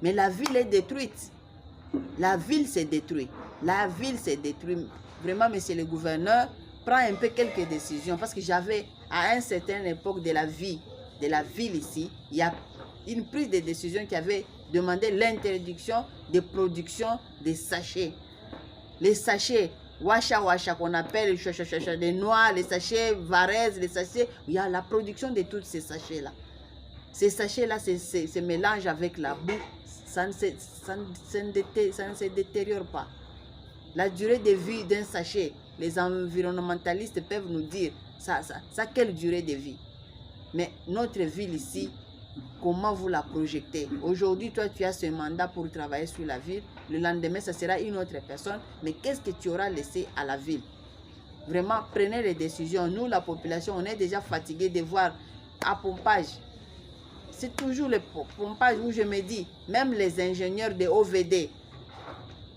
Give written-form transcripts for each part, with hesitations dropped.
Mais la ville est détruite. La ville s'est détruite. La ville s'est détruite. Vraiment, monsieur le gouverneur, prends un peu quelques décisions. Parce que j'avais, à une certaine époque de la vie, de la ville ici, il y a une prise de décision qui avait demandé l'interdiction de production des sachets. Les sachets, washa washa qu'on appelle les noix, les sachets varèse, les sachets, il y a la production de tous ces sachets-là. Ces sachets-là se mélangent avec la boue, ça ne se détériore pas. La durée de vie d'un sachet, les environnementalistes peuvent nous dire, ça quelle durée de vie? Mais notre ville ici, comment vous la projetez? Aujourd'hui, toi, tu as ce mandat pour travailler sur la ville. Le lendemain, ça sera une autre personne. Mais qu'est-ce que tu auras laissé à la ville? Vraiment, prenez les décisions. Nous, la population, on est déjà fatigué de voir à pompage. C'est toujours le pompage où je me dis, même les ingénieurs de OVD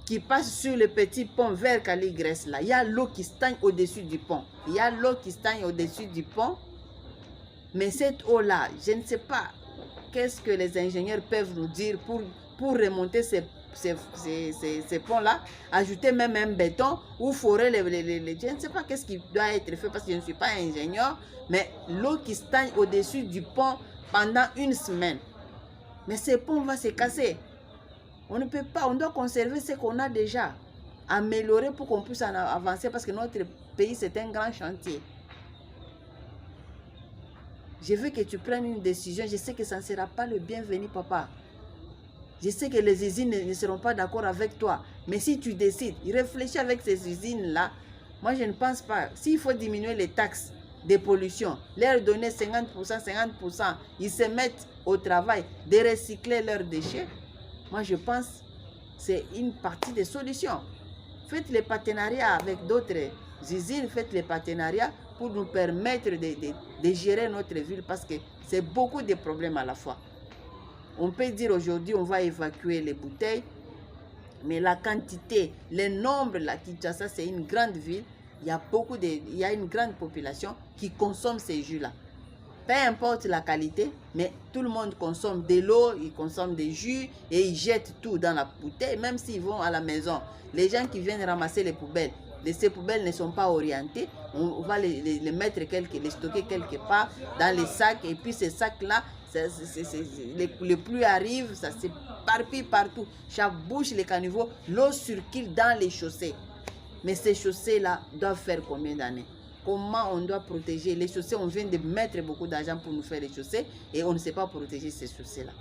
qui passent sur le petit pont vers Caligrès, là, il y a l'eau qui stagne au-dessus du pont. Il y a l'eau qui stagne au-dessus du pont. Mais cette eau-là, je ne sais pas qu'est-ce que les ingénieurs peuvent nous dire pour remonter ces ponts-là, ajouter même un béton ou forer je ne sais pas qu'est-ce qui doit être fait parce que je ne suis pas ingénieur, mais l'eau qui stagne au-dessus du pont pendant une semaine. Mais ces ponts vont se casser. On ne peut pas, on doit conserver ce qu'on a déjà, améliorer pour qu'on puisse en avancer parce que notre pays c'est un grand chantier. Je veux que tu prennes une décision. Je sais que ça ne sera pas le bienvenu, papa. Je sais que les usines ne seront pas d'accord avec toi. Mais si tu décides, réfléchis avec ces usines-là. Moi, je ne pense pas. S'il faut diminuer les taxes de pollution, leur donner 50%, 50%, ils se mettent au travail de recycler leurs déchets. Moi, je pense que c'est une partie des solutions. Faites les partenariats avec d'autres usines, faites les partenariats pour nous permettre de gérer notre ville parce que c'est beaucoup de problèmes à la fois. On peut dire aujourd'hui on va évacuer les bouteilles, mais la quantité, le nombre, la Kinshasa c'est une grande ville, il y a une grande population qui consomme ces jus-là. Peu importe la qualité, mais tout le monde consomme de l'eau, ils consomment des jus et ils jettent tout dans la bouteille, même s'ils vont à la maison. Les gens qui viennent ramasser les poubelles, ces poubelles ne sont pas orientées, on va les mettre les stocker quelque part dans les sacs et puis ces sacs-là, les pluies arrivent, ça s'éparpille partout, ça bouche les caniveaux, l'eau circule dans les chaussées. Mais ces chaussées-là doivent faire combien d'années? Comment on doit protéger les chaussées? On vient de mettre beaucoup d'argent pour nous faire les chaussées et on ne sait pas protéger ces chaussées-là.